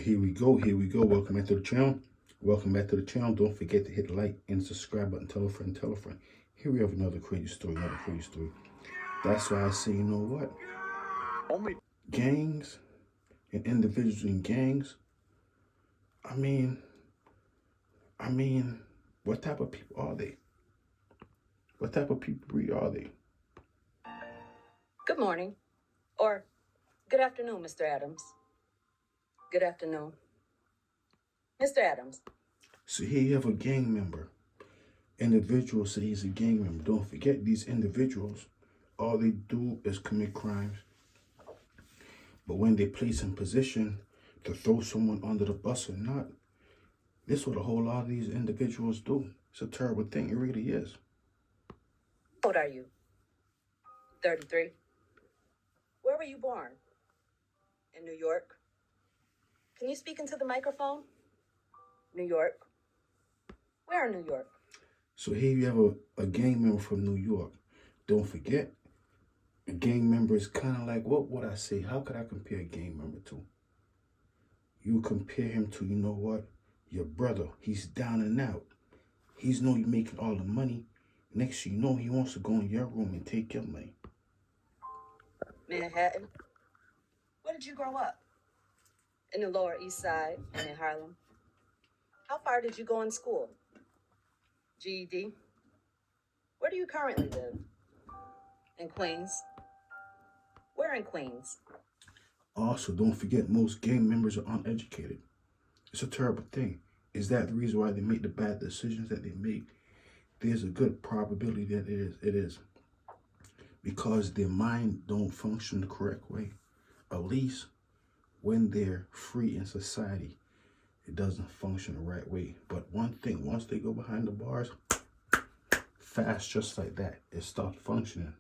Here we go. Here we go. Welcome back to the channel. Welcome back to the channel. Don't forget to hit the like and subscribe button. Tell a friend, tell a friend. Here we have another crazy story, another crazy story. That's why I say, you know what? Only gangs and individuals in gangs. I mean, I mean, what type of people are they? What type of people really are they? Good morning. Or good afternoon, Mr. Adams. Good afternoon. Mr. Adams. So here you have a gang member. Individuals say he's a gang member. Don't forget, these individuals, all they do is commit crimes. But when they place in position to throw someone under the bus or not, this is what a whole lot of these individuals do. It's a terrible thing. It really is. How old are you? 33. Where were you born? In New York. Can you speak into the microphone? New York. Where in New York? So here you have a gang member from New York. Don't forget, a gang member is kind of like, what would I say? How could I compare a gang member to? You compare him to, you know what? Your brother. He's down and out. He's know you're making all the money. Next thing you know, he wants to go in your room and take your money. Manhattan. Where did you grow up? In the Lower East Side and in Harlem. How far did you go in school? GED. Where do you currently live? In Queens. Where in Queens? Also, don't forget, most gang members are uneducated. It's a terrible thing. Is that the reason why they make the bad decisions that they make? There's a good probability that it is. Because their mind don't function the correct way. At least when they're free in society, it doesn't function the right way. But one thing, once they go behind the bars, fast just like that, it stops functioning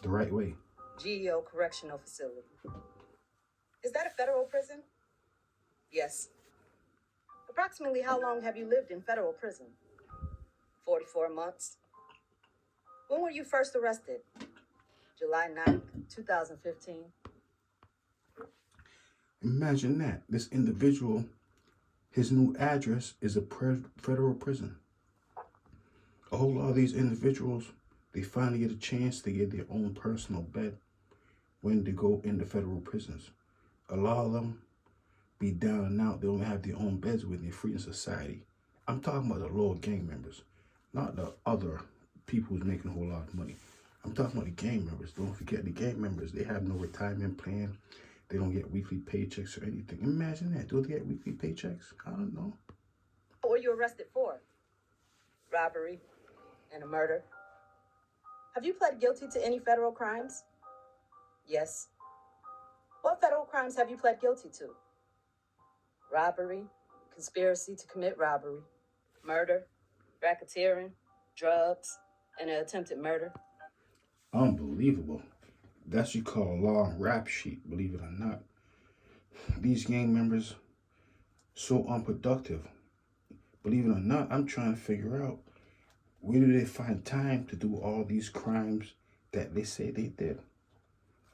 the right way. GEO Correctional Facility. Is that a federal prison? Yes. Approximately how long have you lived in federal prison? 44 months. When were you first arrested? July 9th, 2015. Imagine that. This individual, his new address is a federal prison. A whole lot of these individuals, they finally get a chance to get their own personal bed when they go into federal prisons. A lot of them be down and out. They don't have their own beds when they're free in society. I'm talking about the lower gang members, not the other people who's making a whole lot of money. I'm talking about the gang members. Don't forget, the gang members, they have no retirement plan. They don't get weekly paychecks or anything. Imagine that. Do they get weekly paychecks? I don't know. What were you arrested for? Robbery and a murder. Have you pled guilty to any federal crimes? Yes. What federal crimes have you pled guilty to? Robbery, conspiracy to commit robbery, murder, racketeering, drugs, and an attempted murder. Unbelievable. That's what you call a long rap sheet, believe it or not. These gang members, so unproductive. Believe it or not, I'm trying to figure out, where do they find time to do all these crimes that they say they did?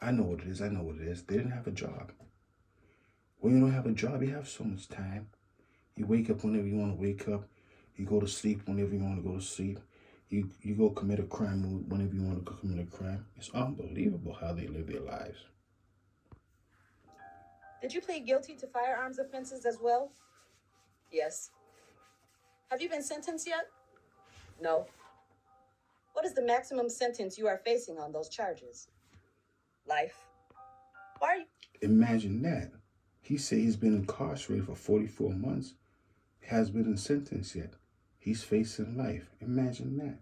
I know what it is. I know what it is. They didn't have a job. When you don't have a job, you have so much time. You wake up whenever you want to wake up. You go to sleep whenever you want to go to sleep. You go commit a crime whenever you want to go commit a crime. It's unbelievable how they live their lives. Did you plead guilty to firearms offenses as well? Yes. Have you been sentenced yet? No. What is the maximum sentence you are facing on those charges? Life. Why are you... Imagine that. He said he's been incarcerated for 44 months. Has been in sentence yet. He's facing life. Imagine that.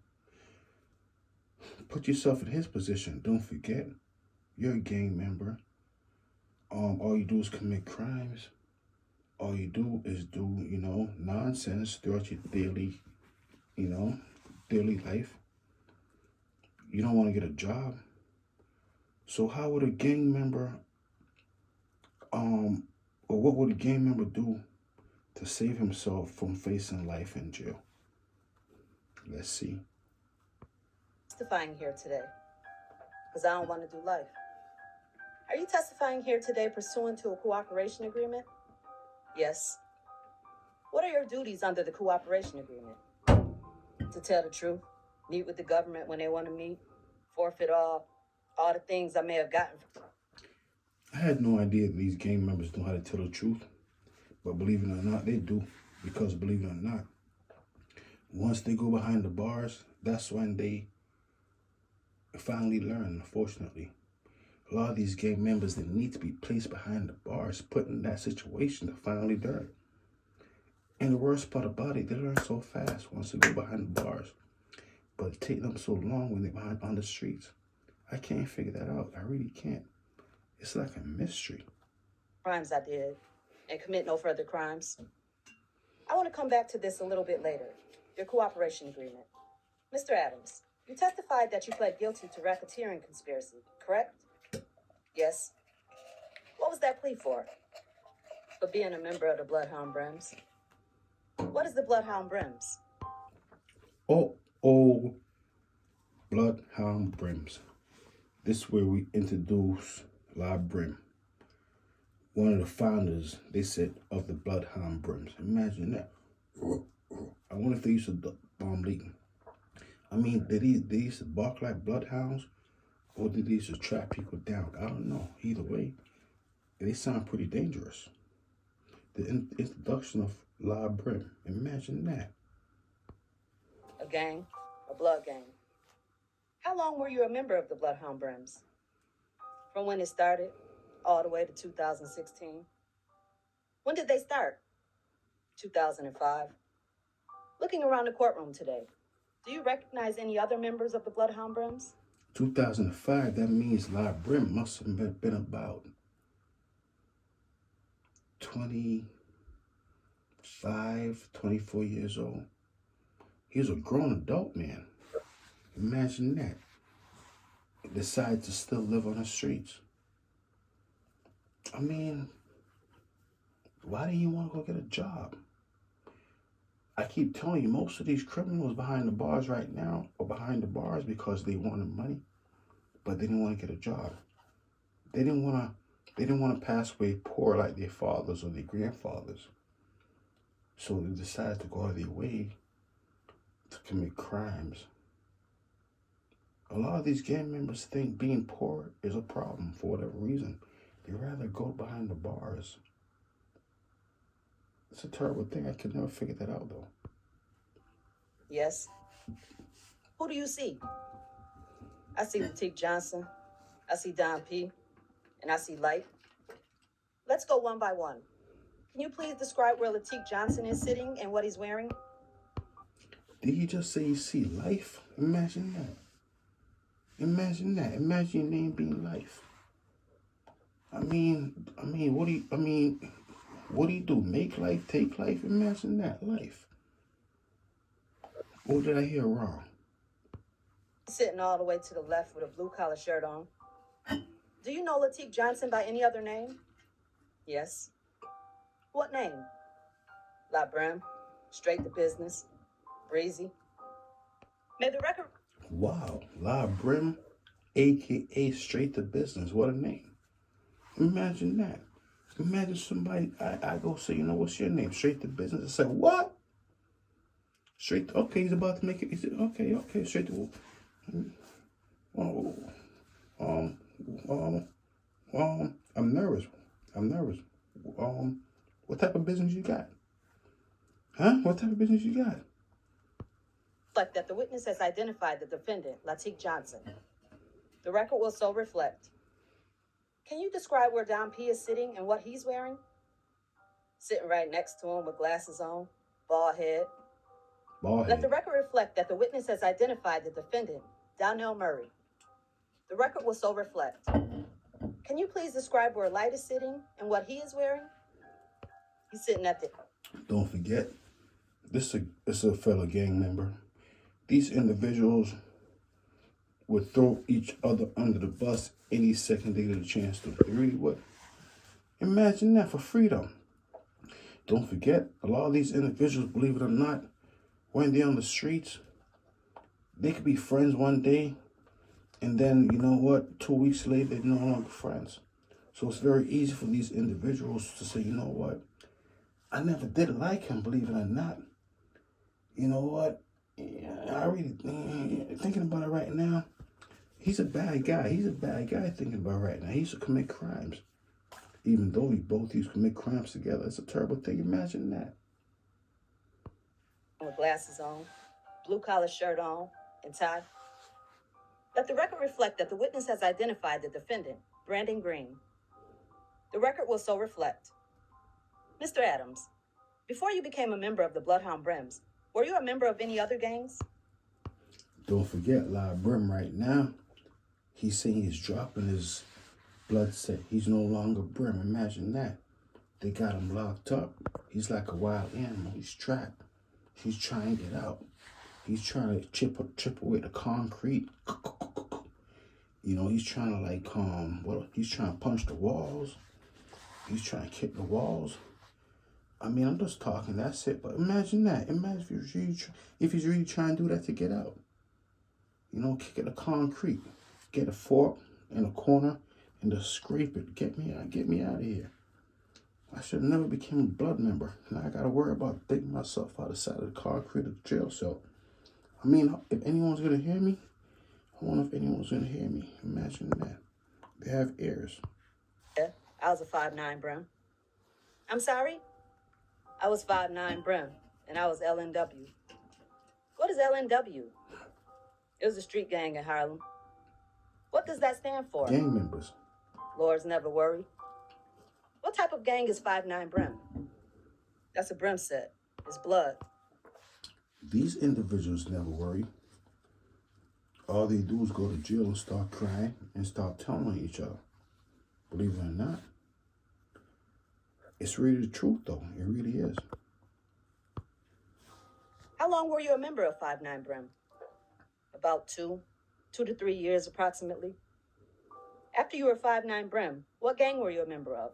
Put yourself in his position. Don't forget, you're a gang member. All you do is commit crimes. All you do is do, nonsense throughout your daily life. You don't want to get a job. So how would a gang member, or what would a gang member do to save himself from facing life in jail? Let's see. Testifying here today, because I don't want to do life. Are you testifying here today pursuant to a cooperation agreement? Yes. What are your duties under the cooperation agreement? To tell the truth, meet with the government when they want to meet, forfeit all the things I may have gotten. I had no idea that these gang members know how to tell the truth, but believe it or not, they do. Because believe it or not, once they go behind the bars, that's when they finally learn, unfortunately. A lot of these gang members, they need to be placed behind the bars, put in that situation to finally learn. And the worst part about it, they learn so fast once they go behind the bars. But it takes them so long when they're behind on the streets. I can't figure that out. I really can't. It's like a mystery. Crimes I did, and commit no further crimes. I want to come back to this a little bit later. Your cooperation agreement. Mr. Adams, you testified that you pled guilty to racketeering conspiracy, correct? Yes. What was that plea for? For being a member of the Bloodhound Brims. What is the Bloodhound Brims? Oh, Bloodhound Brims. This is where we introduce Brim. One of the founders, they said, of the Bloodhound Brims. Imagine that. I wonder if they used to leak. I mean, did they used to bark like bloodhounds? Or did they used to trap people down? I don't know. Either way, they sound pretty dangerous. The introduction of Brim. Imagine that. A gang, a blood gang. How long were you a member of the Bloodhound Brims? From when it started, all the way to 2016. When did they start? 2005. Looking around the courtroom today, do you recognize any other members of the Bloodhound Brims? 2005, that means Brim must have been about 25, 24 years old. He was a grown adult man. Imagine that. Decide to still live on the streets. I mean, why do you want to go get a job? I keep telling you, most of these criminals behind the bars right now are behind the bars because they wanted money, but they didn't want to get a job. They didn't want to pass away poor like their fathers or their grandfathers. So they decided to go out of their way to commit crimes. A lot of these gang members think being poor is a problem for whatever reason. They rather go behind the bars. It's a terrible thing. I could never figure that out, though. Yes. Who do you see? I see Latique Johnson. I see Don P. And I see Light. Let's go one by one. Can you please describe where Latique Johnson is sitting and what he's wearing? Did he just say you see life? Imagine that. Imagine that. Imagine your name being Life. What do you do? Make life, take life? Imagine that, life. Or did I hear wrong? Sitting all the way to the left with a blue collar shirt on. Do you know Latique Johnson by any other name? Yes. What name? Brim, straight to business, breezy. May the record... Wow, Brim, a.k.a. straight to business. What a name. Imagine that. Imagine somebody, I go say, what's your name? Straight to business. I say, what? Okay, he's about to make it. He said, okay, straight to, I'm nervous. What type of business you got? Huh? What type of business you got? Like that the witness has identified the defendant, Latique Johnson. The record will so reflect. Can you describe where Don P is sitting and what he's wearing? Sitting right next to him with glasses on, bald head. Let the record reflect that the witness has identified the defendant, Donnell Murray. The record will so reflect. Can you please describe where Light is sitting and what he is wearing? He's sitting at the... Don't forget, this is a fellow gang member. These individuals would throw each other under the bus any second they get a chance to. They really would. Imagine that, for freedom. Don't forget, a lot of these individuals, believe it or not, when they're on the streets, they could be friends one day, and then, 2 weeks later, they're no longer friends. So it's very easy for these individuals to say, you know what? I never did like him, believe it or not. You know what? Yeah, I really, thinking about it right now, he's a bad guy. He's a bad guy thinking about it right now. He used to commit crimes. Even though we both used to commit crimes together. It's a terrible thing. Imagine that. With glasses on, blue collar shirt on, and tie. Let the record reflect that the witness has identified the defendant, Brandon Green. The record will so reflect. Mr. Adams, before you became a member of the Bloodhound Brims, were you a member of any other gangs? Don't forget, Brim right now, he's saying he's dropping his blood set. He's no longer Brim. Imagine that. They got him locked up. He's like a wild animal. He's trapped. He's trying to get out. He's trying to chip away the concrete. You know, he's trying to he's trying to punch the walls. He's trying to kick the walls. I mean, I'm just talking, that's it. But imagine that. Imagine if he's really trying to do that to get out. You know, kick at the concrete. Get a fork in a corner and just scrape it. Get me out of here. I should have never became a blood member. Now I gotta worry about digging myself out the side of the concrete of the jail cell. I mean, if anyone's gonna hear me, I wonder if anyone's gonna hear me. Imagine that. They have ears. Yeah, I was a 5'9" Brim. I'm sorry? I was 5'9" Brim, and I was LNW. What is LNW? It was a street gang in Harlem. What does that stand for? Gang members. Lords never worry. What type of gang is 5'9" Brim? That's a Brim set. It's blood. These individuals never worry. All they do is go to jail and start crying and start telling on each other. Believe it or not. It's really the truth, though. It really is. How long were you a member of 5'9" Brim? About 2 to 3 years approximately. After you were 5'9" Brim, what gang were you a member of?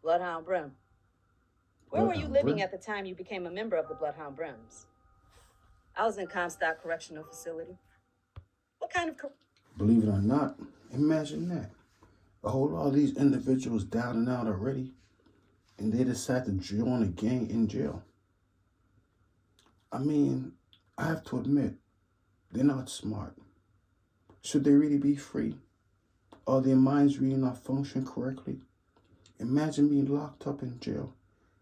Bloodhound Brim. Where were you living Brim? at the time you became a member of the Bloodhound Brims? I was in Comstock Correctional Facility. What kind of... Believe it or not, imagine that. A whole lot of these individuals down and out already, and they decide to join a gang in jail. I mean, I have to admit, they're not smart. Should they really be free? Are their minds really not functioning correctly? Imagine being locked up in jail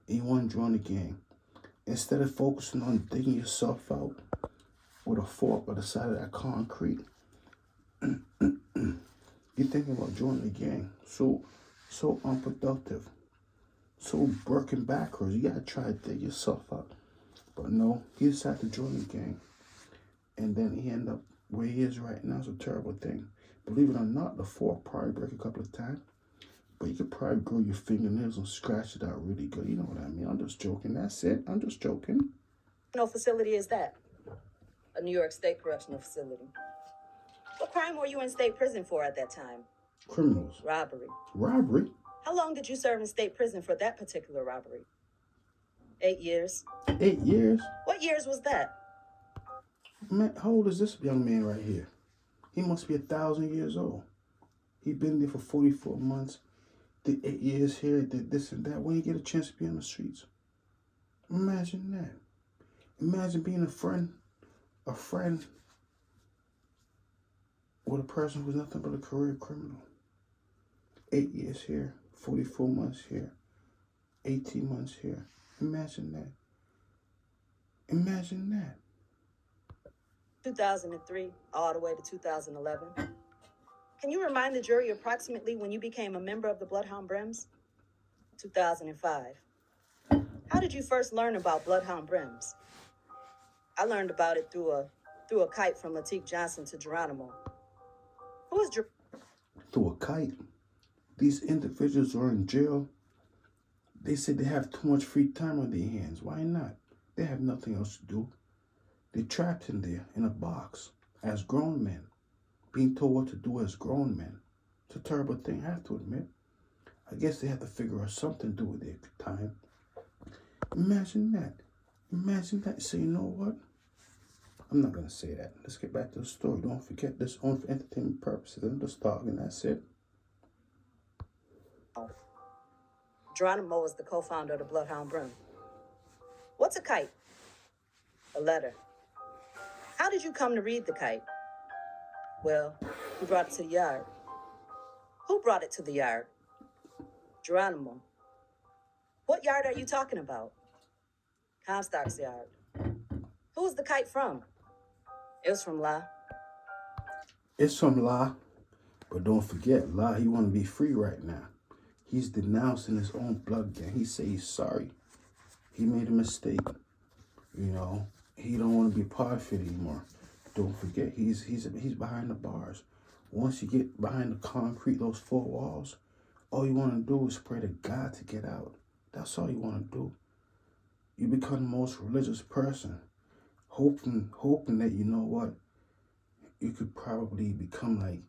and you want to join a gang. Instead of focusing on digging yourself out with a fork by the side of that concrete, you're thinking about joining a gang. So unproductive. So working backwards. You gotta try to dig yourself out. But no, he decided to join the gang. And then he ended up where he is right now. It's a terrible thing. Believe it or not, the fork probably break a couple of times. But you could probably grow your fingernails and scratch it out really good. You know what I mean? I'm just joking. That's it. I'm just joking. What facility is that? A New York State Correctional Facility. What crime were you in state prison for at that time? Criminals. Robbery. Robbery? How long did you serve in state prison for that particular robbery? 8 years. 8 years? What years was that? Man, how old is this young man right here? He must be 1,000 years old. He been there for 44 months. Did 8 years here, did this and that. When you get a chance to be on the streets? Imagine that. Imagine being a friend with a person who's nothing but a career criminal. 8 years here, 44 months here, 18 months here. Imagine that. Imagine that. 2003 all the way to 2011. Can you remind the jury approximately when you became a member of the Bloodhound Brims? 2005. How did you first learn about Bloodhound Brims? I learned about it through a kite from Latique Johnson to Geronimo. Who is Through a kite? These individuals are in jail. They said they have too much free time on their hands. Why not? They have nothing else to do. They're trapped in there in a box as grown men, being told what to do as grown men. It's a terrible thing, I have to admit. I guess they have to figure out something to do with their time. Imagine that. Imagine that. So you know what? I'm not going to say that. Let's get back to the story. Don't forget this only for entertainment purposes. I'm just talking. That's it. Geronimo was the co-founder of the Bloodhound Brim. What's a kite? A letter. How did you come to read the kite? Well, you brought it to the yard. Who brought it to the yard? Geronimo. What yard are you talking about? Comstock's yard. Who was the kite from? It was from La. It's from La, but don't forget, La, he want to be free right now. He's denouncing his own blood gang. He say he's sorry. He made a mistake. You know, he don't want to be part of it anymore. Don't forget, he's behind the bars. Once you get behind the concrete, those four walls, all you want to do is pray to God to get out. That's all you want to do. You become the most religious person, hoping that, you know what, you could probably become like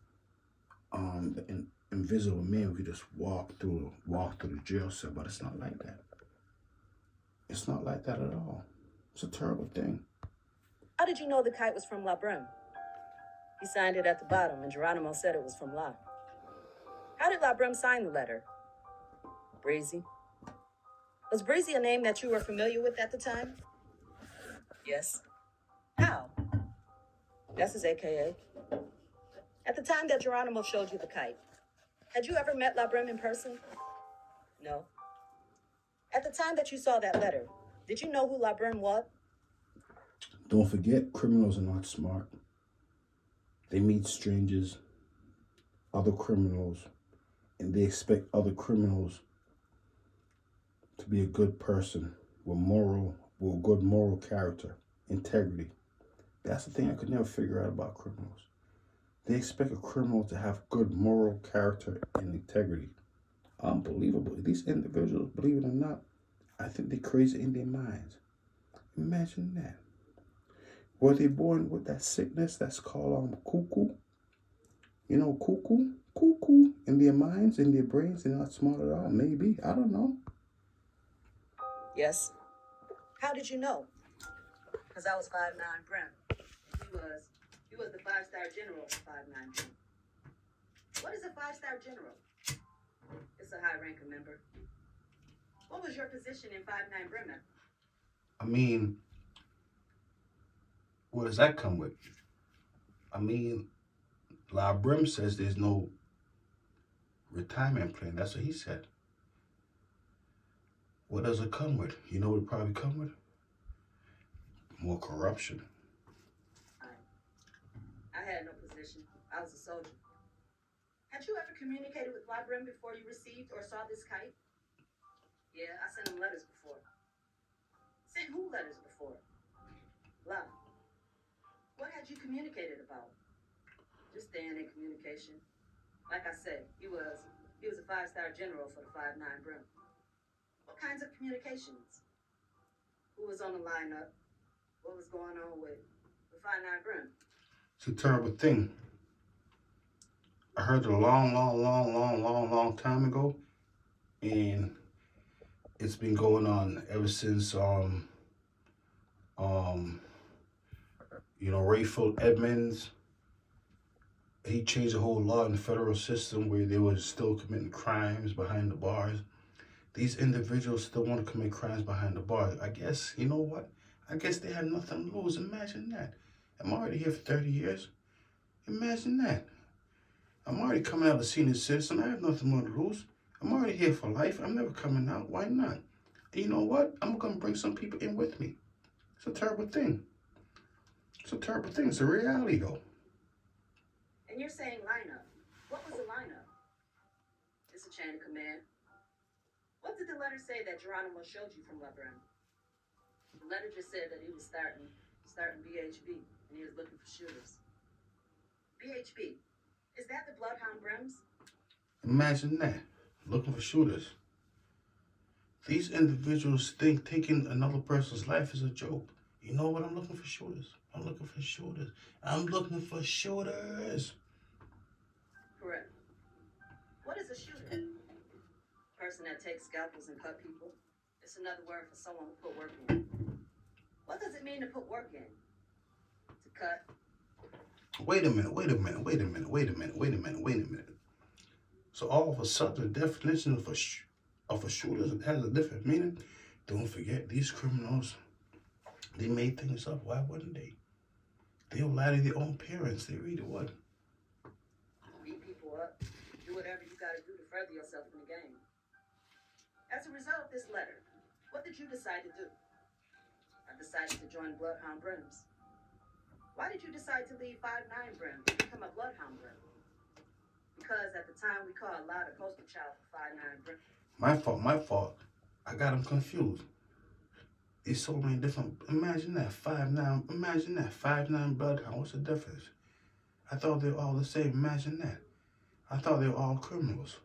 the invisible man who could just walk through the jail cell, but it's not like that. It's not like that at all. It's a terrible thing. How did you know the kite was from La Brim? He signed it at the bottom, and Geronimo said it was from La. How did La Brim sign the letter? Breezy. Was Breezy a name that you were familiar with at the time? Yes. How? That's his AKA. At the time that Geronimo showed you the kite, had you ever met La Brim in person? No. At the time that you saw that letter, did you know who La Brim was? Don't forget, criminals are not smart. They meet strangers, other criminals, and they expect other criminals to be a good person with good moral character, integrity. That's the thing I could never figure out about criminals. They expect a criminal to have good moral character and integrity. Unbelievable. These individuals, believe it or not, I think they're crazy in their minds. Imagine that. Were they born with that sickness that's called cuckoo? You know, cuckoo in their minds, in their brains. They're not smart at all. Maybe. I don't know. Yes. How did you know? Because I was 5'9" Brim. He was the 5-star general for 5'9" Brim. What is a 5-star general? It's a high-ranking member. What was your position in 5'9" Brim? I mean, what does that come with? I mean, La Brim says there's no retirement plan. That's what he said. What does it come with? You know what it probably come with? More corruption. I had no position. I was a soldier. Had you ever communicated with La Brim before you received or saw this kite? Yeah, I sent him letters before. Sent who letters before? La. What had you communicated about? Just staying in communication. Like I said, he was a 5-star general for the 5'9" Brim. What kinds of communications? Who was on the lineup? What was going on with the 5'9" Brim? It's a terrible thing. I heard it a long time ago, and it's been going on ever since Rayfield Edmonds. He changed the whole law in the federal system where they were still committing crimes behind the bars. These individuals still want to commit crimes behind the bars. I guess, you know what? I guess they had nothing to lose. Imagine that. I'm already here for 30 years. Imagine that. I'm already coming out a senior citizen. I have nothing more to lose. I'm already here for life. I'm never coming out. Why not? And you know what? I'm going to bring some people in with me. It's a terrible thing. It's a terrible thing. It's a reality, though. And you're saying lineup. What was the lineup? It's a chain of command. What did the letter say that Geronimo showed you from La Brim? The letter just said that he was starting BHB, and he was looking for shooters. BHB. Is that the Bloodhound Brims? Imagine that. Looking for shooters. These individuals think taking another person's life is a joke. You know what? I'm looking for shooters. I'm looking for shooters. I'm looking for shooters. Correct. What is a shooter? Person that takes scalpels and cut people. It's another word for someone who put work in. What does it mean to put work in? To cut. Wait a minute. So all of a sudden, the definition of of a shooter has a different meaning. Don't forget, these criminals, they made things up. Why wouldn't they? They'll lie to their own parents. They really would. Beat people up. Do whatever you gotta do to further yourself in the game. As a result of this letter, what did you decide to do? I decided to join Bloodhound Brims. Why did you decide to leave 5'9" Brim and become a Bloodhound Brim? Because at the time we called Loud a poster child for 5'9" Brim. My fault. I got them confused. It's so many different. Imagine that 5'9". Imagine that 5'9" Bloodhound. What's the difference? I thought they were all the same. Imagine that. I thought they were all criminals.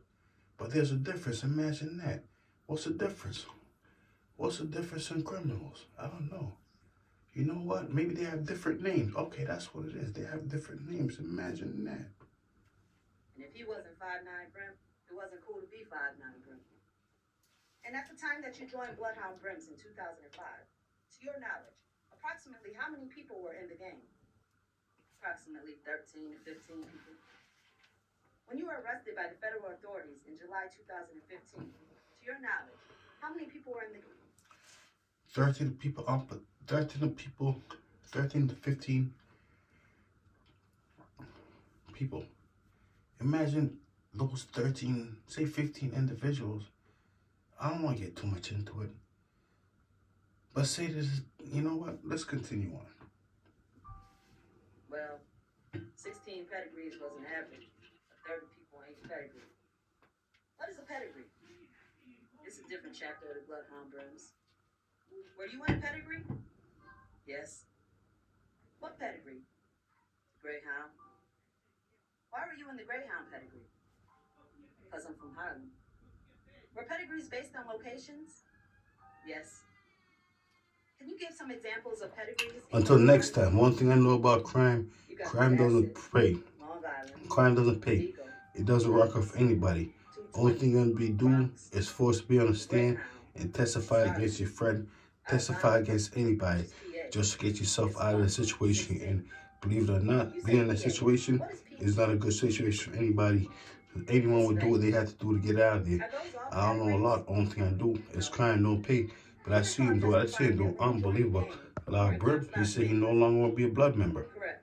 But there's a difference. Imagine that. What's the difference? What's the difference in criminals? I don't know. You know what? Maybe they have different names. Okay, that's what it is. They have different names. Imagine that. And if he wasn't 5'9" Brim, it wasn't cool to be 5'9" Brim. And at the time that you joined Bloodhound Brims in 2005, to your knowledge, approximately how many people were in the game? Approximately 13 to 15 people. When you were arrested by the federal authorities in July 2015, to your knowledge, how many people were in the game? 13 to 15 people. Imagine those 13, say 15 individuals. I don't want to get too much into it. But say this, you know what? Let's continue on. Well, 16 pedigrees was an average of 30 people in each pedigree. What is a pedigree? It's a different chapter of the Bloodhound Brims. Were you in a pedigree? Yes. What pedigree? Greyhound. Why were you in the Greyhound pedigree? Because I'm from Harlem. Were pedigrees based on locations? Yes. Can you give some examples of pedigrees? Until next time, one thing I know about crime, crime doesn't pay. Crime doesn't pay. It doesn't work out for anybody. Only thing you're going to be doing is forced to be on the stand and testify against your friend, testify against anybody, just to get yourself out of the situation. And believe it or not, being in that situation is not a good situation for anybody. Anyone would do what they have to do to get out of there. I don't know a lot. Only thing I do is crime don't pay. But I see him do unbelievable. Brim, he said he no longer want to be a blood member. Correct.